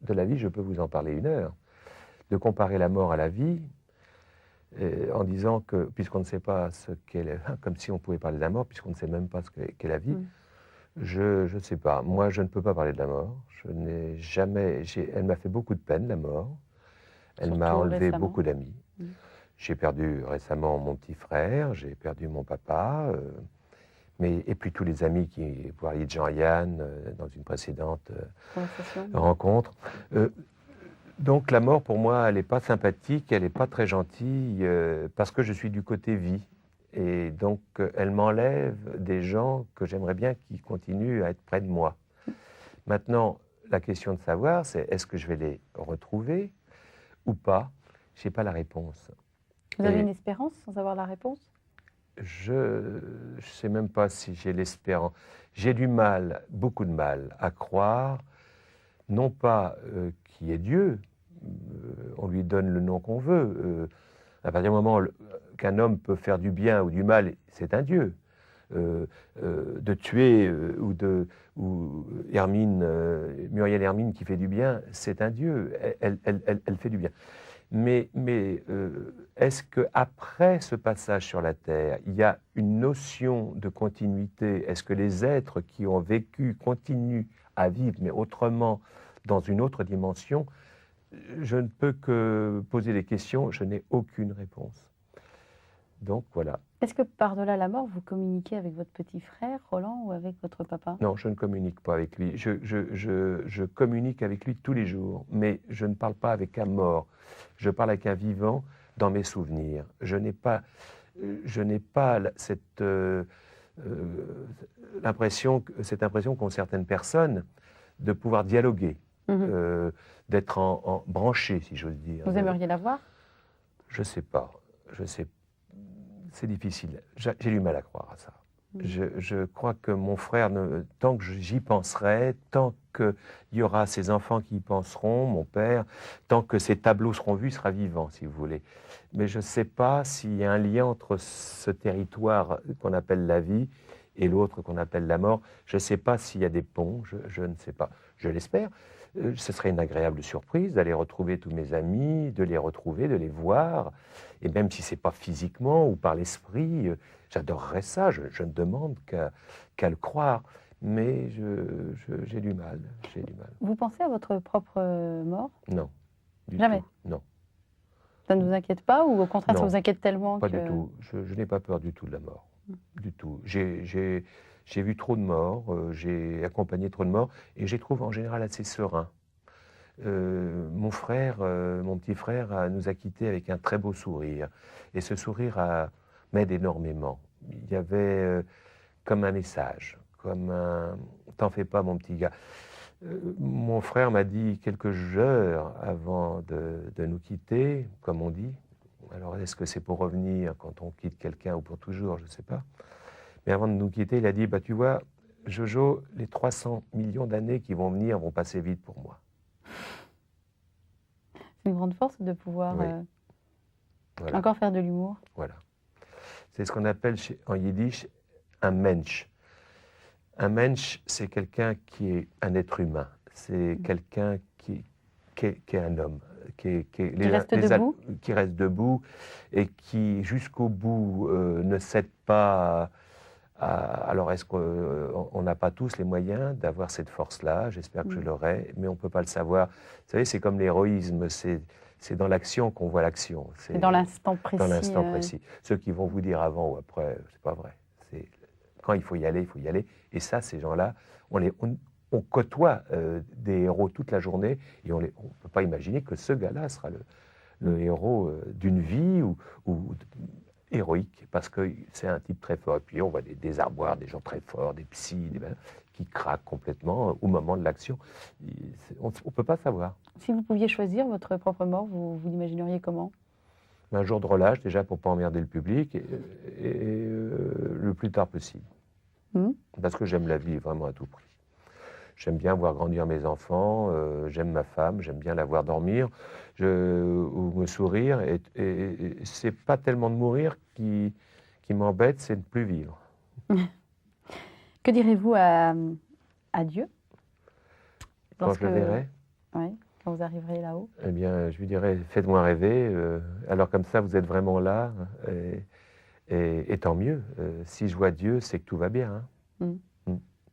De la vie, je peux vous en parler 1 heure. De comparer la mort à la vie, en disant que, puisqu'on ne sait pas ce qu'est, comme si on pouvait parler de la mort, puisqu'on ne sait même pas ce qu'est la vie, je ne sais pas. Moi, je ne peux pas parler de la mort. Je n'ai jamais... Elle m'a fait beaucoup de peine, la mort. Elle m'a enlevé beaucoup d'amis. J'ai perdu récemment mon petit frère, j'ai perdu mon papa, et puis tous les amis qui, vous parliez de Jean-Yann dans une précédente rencontre. Donc la mort, pour moi, elle n'est pas sympathique, elle n'est pas très gentille, parce que je suis du côté vie. Et donc, elle m'enlève des gens que j'aimerais bien qui continuent à être près de moi. Maintenant, la question de savoir, c'est est-ce que je vais les retrouver ou pas? Je n'ai pas la réponse. Vous avez une espérance sans avoir la réponse? Je ne sais même pas si j'ai l'espérance. J'ai du mal, beaucoup de mal, à croire, non pas qu'il y ait Dieu, on lui donne le nom qu'on veut. À partir du moment qu'un homme peut faire du bien ou du mal, c'est un Dieu. De tuer Muriel Hermine qui fait du bien, c'est un Dieu. Elle fait du bien. Mais est-ce qu'après ce passage sur la Terre, il y a une notion de continuité? Est-ce que les êtres qui ont vécu continuent à vivre, mais autrement, dans une autre dimension? Je ne peux que poser des questions, je n'ai aucune réponse. Donc voilà. Est-ce que par-delà la mort, vous communiquez avec votre petit frère, Roland, ou avec votre papa? Non, je ne communique pas avec lui. Je communique avec lui tous les jours, mais je ne parle pas avec un mort. Je parle avec un vivant dans mes souvenirs. Je n'ai pas cette impression qu'ont certaines personnes de pouvoir dialoguer, d'être branché, si j'ose dire. Vous aimeriez la voir? Je ne sais pas. Je sais. C'est difficile. J'ai du mal à croire à ça. Je crois que mon frère, tant que j'y penserai, tant qu'il y aura ses enfants qui y penseront, mon père, tant que ces tableaux seront vus, il sera vivant, si vous voulez. Mais je ne sais pas s'il y a un lien entre ce territoire qu'on appelle la vie et l'autre qu'on appelle la mort. Je ne sais pas s'il y a des ponts, je ne sais pas. Je l'espère. Ce serait une agréable surprise d'aller retrouver tous mes amis, de les retrouver, de les voir. Et même si ce n'est pas physiquement ou par l'esprit, j'adorerais ça. Je ne demande qu'à le croire. Mais j'ai du mal. J'ai du mal. Vous pensez à votre propre mort? Non. Jamais? Tout. Non. Ça ne vous inquiète pas ou au contraire, Non, ça vous inquiète tellement pas que... du tout. Je n'ai pas peur du tout de la mort. Du tout. J'ai vu trop de morts, j'ai accompagné trop de morts et je les trouve en général assez sereins. Mon frère, mon petit frère, nous a quittés avec un très beau sourire. Et ce sourire m'aide énormément. Il y avait comme un message, comme un « t'en fais pas mon petit gars ». Mon frère m'a dit quelques heures avant de nous quitter, comme on dit. Alors est-ce que c'est pour revenir quand on quitte quelqu'un ou pour toujours, je ne sais pas. Mais avant de nous quitter, il a dit, bah, tu vois, Jojo, les 300 millions d'années qui vont venir vont passer vite pour moi. C'est une grande force de pouvoir Oui. Voilà. encore faire de l'humour. Voilà. C'est ce qu'on appelle en yiddish un mensch. Un mensch, c'est quelqu'un qui est un être humain. C'est quelqu'un qui est un homme. Qui reste debout et qui, jusqu'au bout, ne cède pas alors, est-ce qu'on n'a pas tous les moyens d'avoir cette force-là? J'espère que je l'aurai, mais on ne peut pas le savoir. Vous savez, c'est comme l'héroïsme, c'est dans l'action qu'on voit l'action. C'est dans l'instant précis. Dans l'instant précis. Ceux qui vont vous dire avant ou après, c'est pas vrai. Quand il faut y aller, il faut y aller. Et ça, ces gens-là, on côtoie des héros toute la journée et on ne peut pas imaginer que ce gars-là sera le héros d'une vie ou héroïque, parce que c'est un type très fort. Et puis on voit des désarmoirs, des gens très forts, des psys, qui craquent complètement au moment de l'action. On ne peut pas savoir. Si vous pouviez choisir votre propre mort, vous l'imagineriez comment? Un jour de relâche, déjà, pour ne pas emmerder le public, et le plus tard possible. Parce que j'aime la vie vraiment à tout prix. J'aime bien voir grandir mes enfants, j'aime ma femme, j'aime bien la voir dormir ou me sourire. Et c'est pas tellement de mourir qui m'embête, c'est de ne plus vivre. Que direz-vous à Dieu? Quand je le verrai? Oui, quand vous arriverez là-haut. Eh bien, je lui dirai, faites-moi rêver. Alors comme ça, vous êtes vraiment là. Et tant mieux. Si je vois Dieu, c'est que tout va bien. Hein.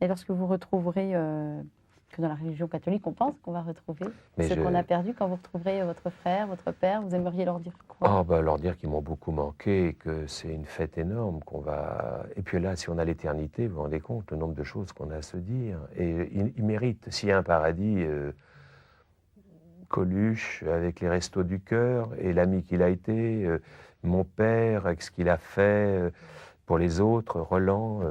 Et lorsque vous retrouverez, que dans la religion catholique, on pense qu'on va retrouver ce qu'on a perdu, quand vous retrouverez votre frère, votre père, vous aimeriez leur dire quoi? Oh, bah, leur dire qu'ils m'ont beaucoup manqué et que c'est une fête énorme qu'on va... Et puis là, si on a l'éternité, vous vous rendez compte le nombre de choses qu'on a à se dire. Et ils méritent, s'il y a un paradis, Coluche, avec les restos du cœur, et l'ami qu'il a été, mon père, avec ce qu'il a fait pour les autres, Roland...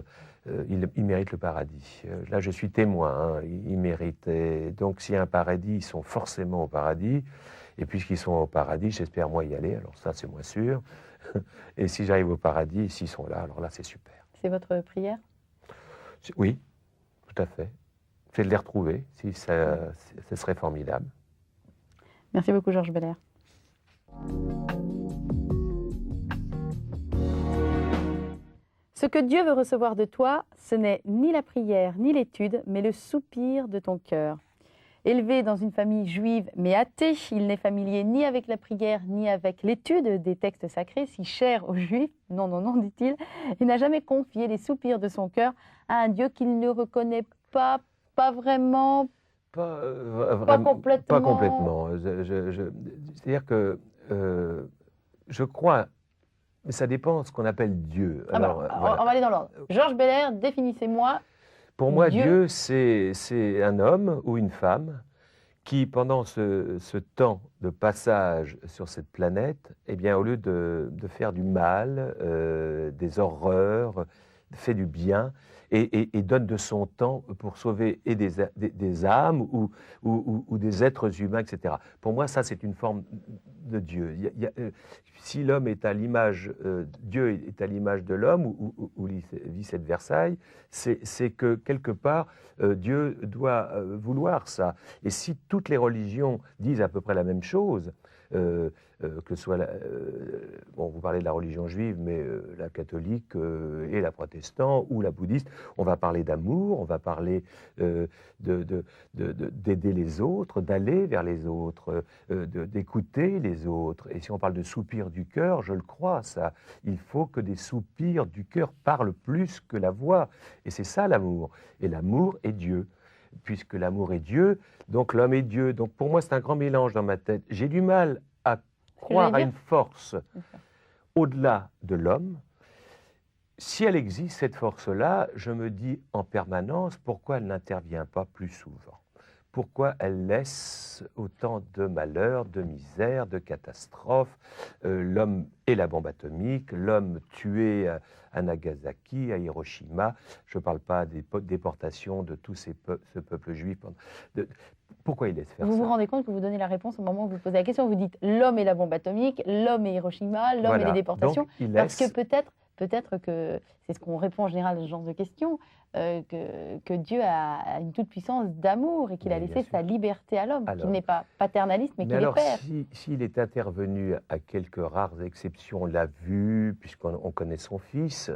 ils méritent le paradis. Là, je suis témoin, hein, ils méritent. Et donc, s'il y a un paradis, ils sont forcément au paradis. Et puisqu'ils sont au paradis, j'espère moi y aller. Alors ça, c'est moins sûr. Et si j'arrive au paradis, s'ils sont là, alors là, c'est super. C'est votre prière? Oui, tout à fait. C'est de les retrouver, si ce serait formidable. Merci beaucoup, Georges Belair. Ce que Dieu veut recevoir de toi, ce n'est ni la prière, ni l'étude, mais le soupir de ton cœur. Élevé dans une famille juive mais athée, il n'est familier ni avec la prière, ni avec l'étude des textes sacrés, si chers aux Juifs. Non, non, non, dit-il. Il n'a jamais confié les soupirs de son cœur à un Dieu qu'il ne reconnaît pas vraiment, pas complètement. Pas complètement. C'est-à-dire que je crois Mais ça dépend de ce qu'on appelle Dieu. Ah bah, Alors, on va aller dans l'ordre. Georges Belair, définissez-moi Pour moi, Dieu. Dieu, c'est un homme ou une femme qui, pendant ce temps de passage sur cette planète, eh bien, au lieu de faire du mal, des horreurs, fait du bien et donne de son temps pour sauver et des âmes ou des êtres humains, etc. Pour moi, ça, c'est une forme de Dieu. Si l'homme est à l'image, Dieu est à l'image de l'homme ou vice versa, c'est que quelque part, Dieu doit vouloir ça. Et si toutes les religions disent à peu près la même chose, que ce soit, bon, vous parlez de la religion juive, mais la catholique et la protestante ou la bouddhiste, on va parler d'amour, on va parler d'aider les autres, d'aller vers les autres, d'écouter les autres. Et si on parle de soupir du cœur, je le crois, ça. Il faut que des soupirs du cœur parlent plus que la voix. Et c'est ça l'amour. Et l'amour est Dieu. Puisque l'amour est Dieu, donc l'homme est Dieu. Donc pour moi, c'est un grand mélange dans ma tête. J'ai du mal à croire à une force au-delà de l'homme. Si elle existe, cette force-là, je me dis en permanence, pourquoi elle n'intervient pas plus souvent? Pourquoi elle laisse autant de malheurs, de misères, de catastrophes, l'homme et la bombe atomique, l'homme tué à Nagasaki, à Hiroshima, je ne parle pas des déportations de tout ce peuple juif. Pourquoi il laisse faire ça? Vous vous rendez compte que vous donnez la réponse au moment où vous posez la question, vous dites l'homme et la bombe atomique, l'homme et Hiroshima, l'homme et les déportations, donc, parce que peut-être que c'est ce qu'on répond en général à ce genre de questions, que Dieu a une toute-puissance d'amour et qu'il a laissé sa liberté à l'homme, qu'il n'est pas paternaliste, mais qu'il est père. S'il est intervenu à quelques rares exceptions, on l'a vu, puisqu'on connaît son fils,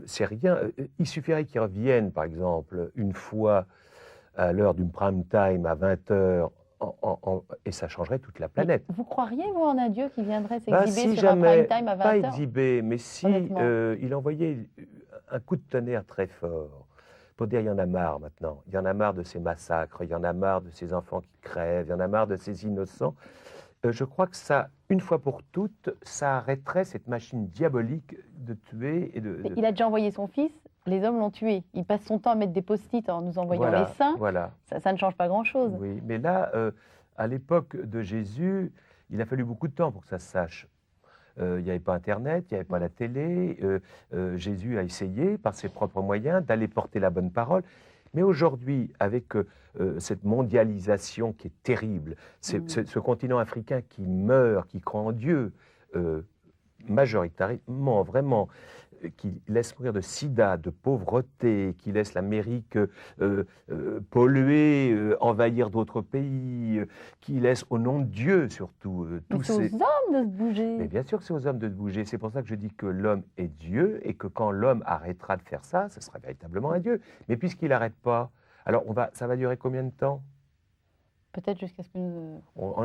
c'est rien. Il suffirait qu'il revienne, par exemple, une fois à l'heure d'une prime time à 20h, et ça changerait toute la planète. Mais vous croiriez, vous, en un Dieu qui viendrait s'exhiber sur un prime time à 20h? Pas exhiber, mais si il envoyait un coup de tonnerre très fort pour dire il y en a marre maintenant, il y en a marre de ces massacres, il y en a marre de ces enfants qui crèvent, il y en a marre de ces innocents, je crois que ça, une fois pour toutes, ça arrêterait cette machine diabolique de tuer et de... Il a déjà envoyé son fils, les hommes l'ont tué. Il passe son temps à mettre des post-it en nous envoyant les saints. Voilà. Ça ne change pas grand-chose. Oui, mais là, à l'époque de Jésus, il a fallu beaucoup de temps pour que ça se sache. Il n'y avait pas Internet, il n'y avait pas la télé. Jésus a essayé, par ses propres moyens, d'aller porter la bonne parole. Mais aujourd'hui, avec cette mondialisation qui est terrible, ce continent africain qui meurt, qui croit en Dieu, majoritairement, vraiment, qui laisse mourir de sida, de pauvreté, qui laisse l'Amérique polluer, envahir d'autres pays, qui laisse, au nom de Dieu surtout... Mais c'est aux hommes de se bouger. Mais bien sûr que c'est aux hommes de se bouger. C'est pour ça que je dis que l'homme est Dieu et que quand l'homme arrêtera de faire ça, ce sera véritablement un Dieu. Mais puisqu'il n'arrête pas, alors ça va durer combien de temps? Peut-être jusqu'à ce que nous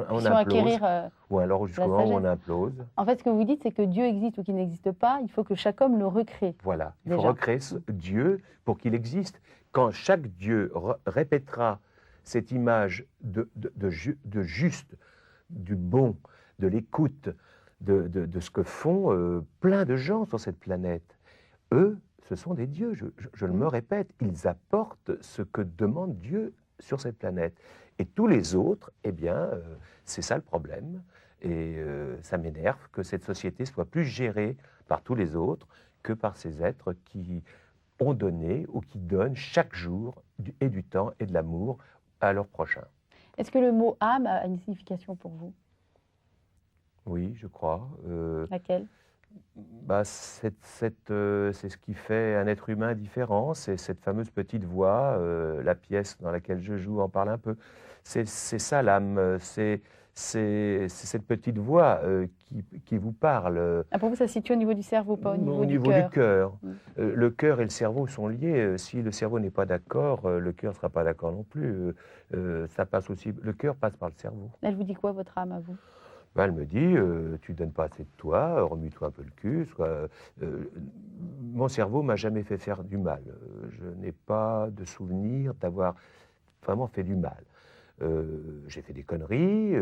puissions acquérir ou alors jusqu'au moment où on implose. En fait, ce que vous dites, c'est que Dieu existe ou qu'il n'existe pas, il faut que chaque homme le recrée. Voilà, il faut recréer Dieu pour qu'il existe. Quand chaque Dieu répétera cette image de juste, du bon, de l'écoute, de ce que font plein de gens sur cette planète, eux, ce sont des dieux, je me répète, ils apportent ce que demande Dieu sur cette planète. Et tous les autres, eh bien, c'est ça le problème. Et ça m'énerve que cette société soit plus gérée par tous les autres que par ces êtres qui ont donné ou qui donnent chaque jour du temps et de l'amour à leur prochain. Est-ce que le mot âme a une signification pour vous? Oui, je crois. Laquelle? C'est ce qui fait un être humain différent, c'est cette fameuse petite voix, la pièce dans laquelle je joue en parle un peu. C'est ça l'âme, c'est cette petite voix qui vous parle. Pour vous, ça se situe au niveau du cerveau, pas au niveau du cœur. Le cœur et le cerveau sont liés. Si le cerveau n'est pas d'accord, le cœur ne sera pas d'accord non plus. Ça passe aussi. Le cœur passe par le cerveau. Elle vous dit quoi, votre âme, à vous? Elle me dit, tu ne donnes pas assez de toi, remue-toi un peu le cul. Mon cerveau m'a jamais fait faire du mal. Je n'ai pas de souvenir d'avoir vraiment fait du mal. J'ai fait des conneries,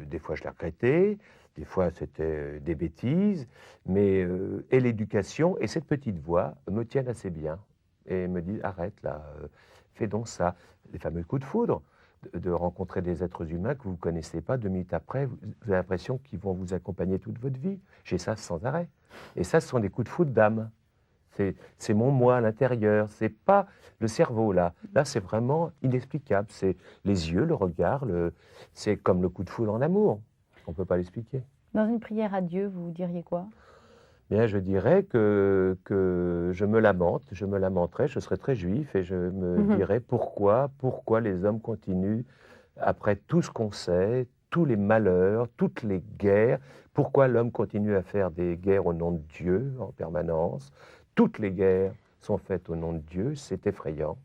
des fois je l'ai regretté, Des fois, c'était des bêtises, mais et l'éducation et cette petite voix me tiennent assez bien et me disent arrête là, fais donc ça. Les fameux coups de foudre, de rencontrer des êtres humains que vous ne connaissez pas, 2 minutes après, vous avez l'impression qu'ils vont vous accompagner toute votre vie. J'ai ça sans arrêt. Et ça, ce sont des coups de foudre d'âme. C'est mon moi à l'intérieur, c'est pas le cerveau là. Là, c'est vraiment inexplicable. C'est les yeux, le regard, c'est comme le coup de foudre en amour. On ne peut pas l'expliquer. Dans une prière à Dieu, vous diriez quoi? Bien, je dirais que je me lamenterais, je serais très juif et je me dirais pourquoi les hommes continuent, après tout ce qu'on sait, tous les malheurs, toutes les guerres, pourquoi l'homme continue à faire des guerres au nom de Dieu en permanence. Toutes les guerres sont faites au nom de Dieu, c'est effrayant.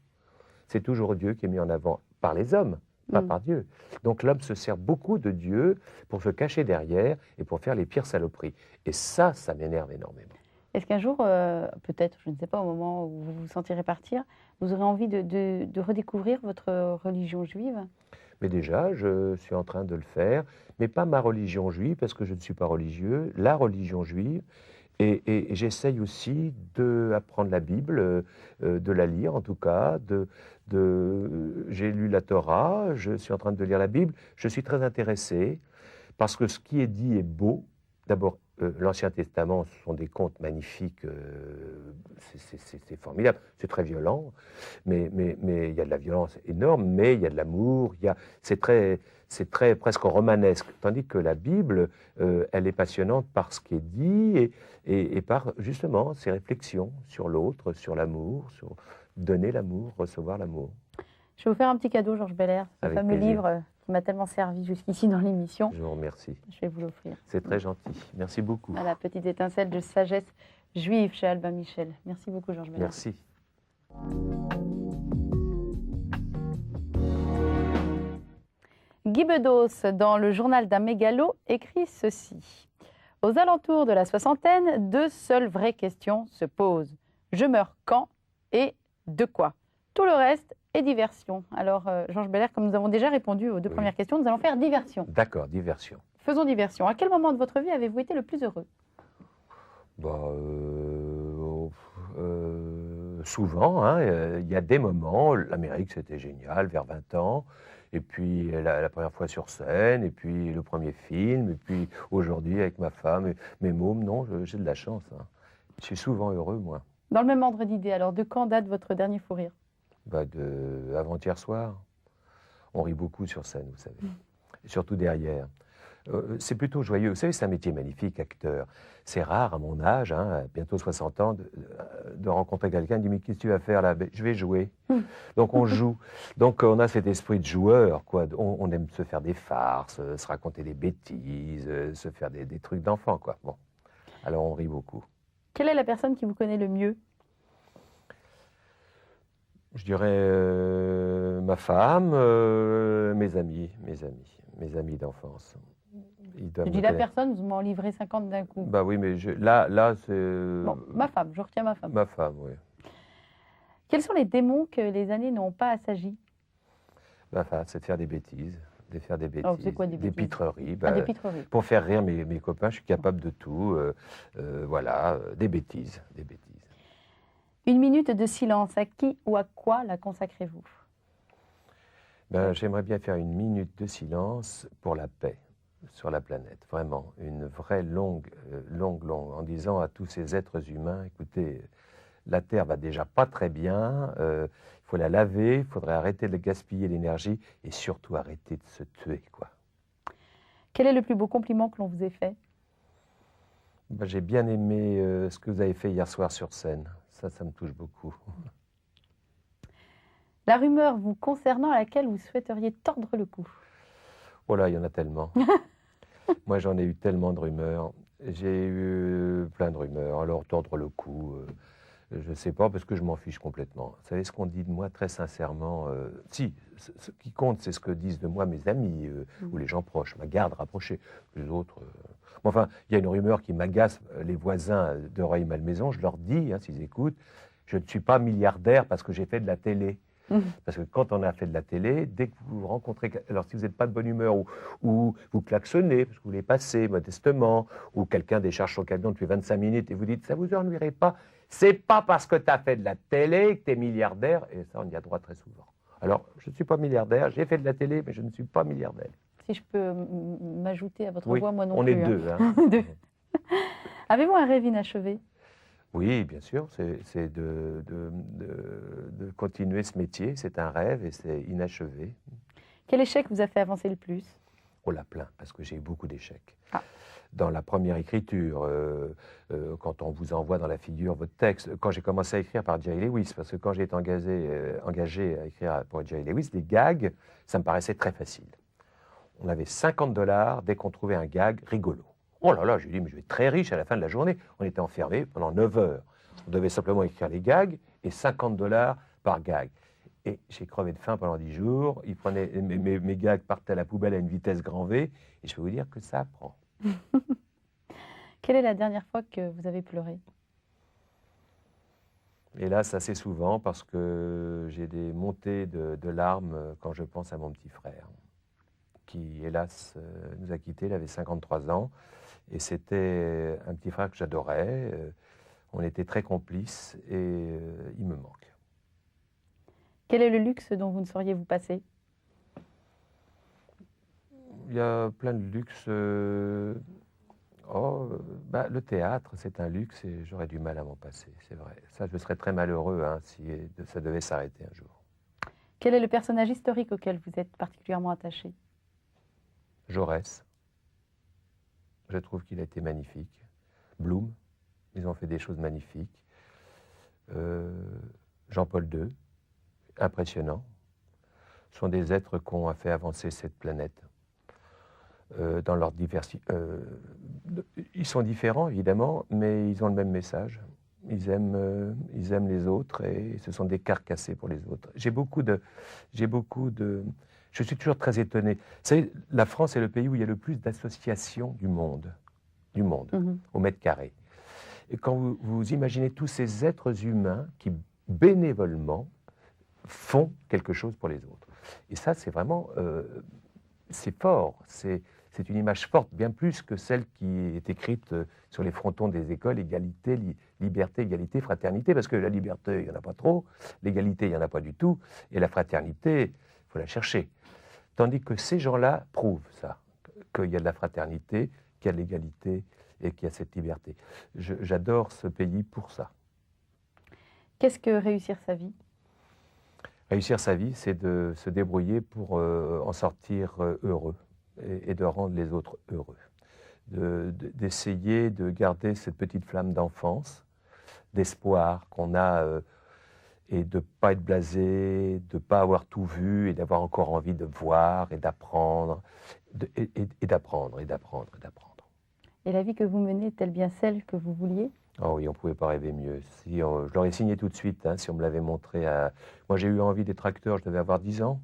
C'est toujours Dieu qui est mis en avant par les hommes, pas par Dieu. Donc l'homme se sert beaucoup de Dieu pour se cacher derrière et pour faire les pires saloperies. Et ça m'énerve énormément. Est-ce qu'un jour, peut-être, je ne sais pas, au moment où vous vous sentirez partir, vous aurez envie de redécouvrir votre religion juive? Mais déjà, je suis en train de le faire, mais pas ma religion juive, parce que je ne suis pas religieux, la religion juive. Et j'essaye aussi d'apprendre la Bible, de la lire en tout cas. J'ai lu la Torah, je suis en train de lire la Bible. Je suis très intéressé parce que ce qui est dit est beau. D'abord, l'Ancien Testament, ce sont des contes magnifiques, c'est formidable, c'est très violent, mais il y a de la violence énorme, mais il y a de l'amour, c'est très presque romanesque, tandis que la Bible, elle est passionnante par ce qui est dit et par justement ses réflexions sur l'autre, sur l'amour, sur donner l'amour, recevoir l'amour. Je vais vous faire un petit cadeau, Georges Belair, ce Avec fameux plaisir. livre qui m'a tellement servi jusqu'ici dans l'émission. Je vous remercie. Je vais vous l'offrir. C'est très gentil. Merci beaucoup. Voilà, petite étincelle de sagesse juive chez Albin Michel. Merci beaucoup, Georges Belair. Merci. Guy Bedos, dans le journal d'un mégalo, écrit ceci. Aux alentours de la soixantaine, 2 seules vraies questions se posent. Je meurs quand et de quoi? Tout le reste est diversion. Alors, Georges Belair, comme nous avons déjà répondu aux 2 premières questions, nous allons faire diversion. D'accord, diversion. Faisons diversion. À quel moment de votre vie avez-vous été le plus heureux? Souvent, hein, il y a des moments, l'Amérique c'était génial, vers 20 ans, et puis la première fois sur scène, et puis le premier film, et puis aujourd'hui avec ma femme, et mes mômes, non, j'ai de la chance. Hein. Je suis souvent heureux, moi. Dans le même ordre d'idée, alors de quand date votre dernier fou rire? Avant-hier soir. On rit beaucoup sur scène, vous savez, et surtout derrière. C'est plutôt joyeux. Vous savez, c'est un métier magnifique, acteur. C'est rare à mon âge, hein, bientôt 60 ans, de rencontrer quelqu'un qui dit « Mais qu'est-ce que tu vas faire là ?» Ben, je vais jouer. Donc on joue. Donc on a cet esprit de joueur, quoi. On aime se faire des farces, se raconter des bêtises, se faire des trucs d'enfant, quoi. Bon. Alors on rit beaucoup. Quelle est la personne qui vous connaît le mieux? Je dirais ma femme, mes amis d'enfance. Je dis la personne, vous m'en livrez 50 d'un coup. Bah oui, mais là c'est... Bon, ma femme, je retiens ma femme. Ma femme, oui. Quels sont les démons que les années n'ont pas assagis? C'est de faire des bêtises. Alors, c'est quoi des des bêtises? pitreries. Des pitreries. Pour faire rire mes copains, je suis capable de tout. Voilà, des bêtises. 1 minute de silence, à qui ou à quoi la consacrez-vous? J'aimerais bien faire 1 minute de silence pour la paix sur la planète, vraiment, une vraie longue, en disant à tous ces êtres humains, écoutez, la Terre va déjà pas très bien, il faut la laver, il faudrait arrêter de gaspiller l'énergie et surtout arrêter de se tuer, quoi. Quel est le plus beau compliment que l'on vous ait fait? J'ai bien aimé ce que vous avez fait hier soir sur scène, ça me touche beaucoup. La rumeur vous concernant à laquelle vous souhaiteriez tordre le cou? Voilà, il y en a tellement. Moi, j'en ai eu tellement de rumeurs. J'ai eu plein de rumeurs. Alors, tordre le cou, je ne sais pas, parce que je m'en fiche complètement. Vous savez ce qu'on dit de moi, très sincèrement? Si, ce qui compte, c'est ce que disent de moi mes amis ou les gens proches, ma garde rapprochée. Les autres... Enfin, il y a une rumeur qui m'agace, les voisins d'Oreille Malmaison, je leur dis, hein, s'ils écoutent, je ne suis pas milliardaire parce que j'ai fait de la télé. Parce que quand on a fait de la télé, dès que vous rencontrez... Alors si vous n'êtes pas de bonne humeur ou vous klaxonnez, parce que vous voulez passer modestement, ou quelqu'un décharge son camion depuis 25 minutes et vous dites « ça vous ennuierait pas ?» C'est pas parce que tu as fait de la télé que tu es milliardaire, et ça on y a droit très souvent. Alors, je ne suis pas milliardaire, j'ai fait de la télé, mais je ne suis pas milliardaire. Si je peux m'ajouter à votre Oui, voix, moi non on plus. est deux. Hein. Deux. Avez-vous un rêve inachevé? Oui, bien sûr, c'est de continuer ce métier, c'est un rêve et c'est inachevé. Quel échec vous a fait avancer le plus? Oh là, plein, parce que j'ai eu beaucoup d'échecs. Ah. Dans la première écriture, quand on vous envoie dans la figure votre texte, quand j'ai commencé à écrire par Jerry Lewis, parce que quand j'ai été engagé à écrire pour Jerry Lewis, des gags, ça me paraissait très facile. On avait $50 dès qu'on trouvait un gag rigolo. Oh là là, j'ai dit, mais je vais être très riche à la fin de la journée. On était enfermés pendant 9 heures. On devait simplement écrire les gags et $50 par gag. Et j'ai crevé de faim pendant 10 jours. Ils prenaient, mes gags partaient à la poubelle à une vitesse grand V. Et je peux vous dire que ça prend. Quelle est la dernière fois que vous avez pleuré? Hélas, assez souvent, parce que j'ai des montées de larmes quand je pense à mon petit frère, qui, hélas, nous a quittés. Il avait 53 ans. Et c'était un petit frère que j'adorais. On était très complices et il me manque. Quel est le luxe dont vous ne sauriez vous passer? Il y a plein de luxe. Le théâtre, c'est un luxe et j'aurais du mal à m'en passer, c'est vrai. Ça, je serais très malheureux si ça devait s'arrêter un jour. Quel est le personnage historique auquel vous êtes particulièrement attaché? Jaurès. Je trouve qu'il a été magnifique. Blum, ils ont fait des choses magnifiques. Jean-Paul II, impressionnant. Ce sont des êtres qui ont fait avancer cette planète. Dans leur diversité. Ils sont différents, évidemment, mais ils ont le même message. Ils aiment les autres et ce sont des carcassés pour les autres. Je suis toujours très étonné. Vous savez, la France est le pays où il y a le plus d'associations du monde, au mètre carré. Et quand vous imaginez tous ces êtres humains qui, bénévolement, font quelque chose pour les autres. Et ça, c'est vraiment... c'est fort, c'est une image forte, bien plus que celle qui est écrite sur les frontons des écoles, égalité, liberté, égalité, fraternité, parce que la liberté, il n'y en a pas trop, l'égalité, il n'y en a pas du tout, et la fraternité, il faut la chercher. Tandis que ces gens-là prouvent ça, qu'il y a de la fraternité, qu'il y a de l'égalité et qu'il y a cette liberté. J'adore ce pays pour ça. Qu'est-ce que réussir sa vie? Réussir sa vie, c'est de se débrouiller pour en sortir heureux et de rendre les autres heureux. D'essayer de garder cette petite flamme d'enfance, d'espoir qu'on a et de ne pas être blasé, de ne pas avoir tout vu et d'avoir encore envie de voir et d'apprendre, et d'apprendre, et d'apprendre, et d'apprendre. Et la vie que vous menez est-elle bien celle que vous vouliez? Oh oui, on ne pouvait pas rêver mieux. Je l'aurais signé tout de suite, si on me l'avait montré. Moi, j'ai eu envie d'être acteur, je devais avoir 10 ans.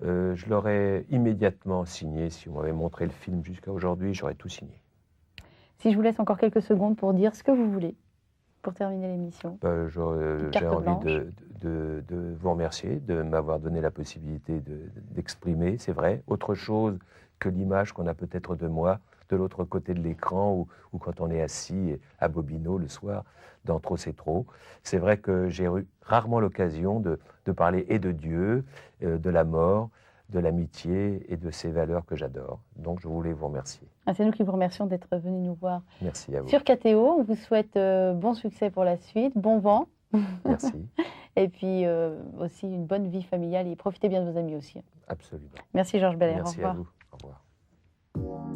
Je l'aurais immédiatement signé. Si on m'avait montré le film jusqu'à aujourd'hui, j'aurais tout signé. Si je vous laisse encore quelques secondes pour dire ce que vous voulez, pour terminer l'émission. J'ai envie de vous remercier de m'avoir donné la possibilité d'exprimer, c'est vrai, autre chose que l'image qu'on a peut-être de moi de l'autre côté de l'écran ou quand on est assis à Bobino le soir dans Trop c'est trop. C'est vrai que j'ai eu rarement l'occasion de parler et de Dieu, de la mort, de l'amitié et de ces valeurs que j'adore. Donc je voulais vous remercier. C'est nous qui vous remercions d'être venus nous voir. Merci à vous. Sur KTO, on vous souhaite bon succès pour la suite, bon vent. Merci. Et puis aussi une bonne vie familiale et profitez bien de vos amis aussi. Absolument. Merci Georges Belair. Merci au revoir. à vous. Au revoir.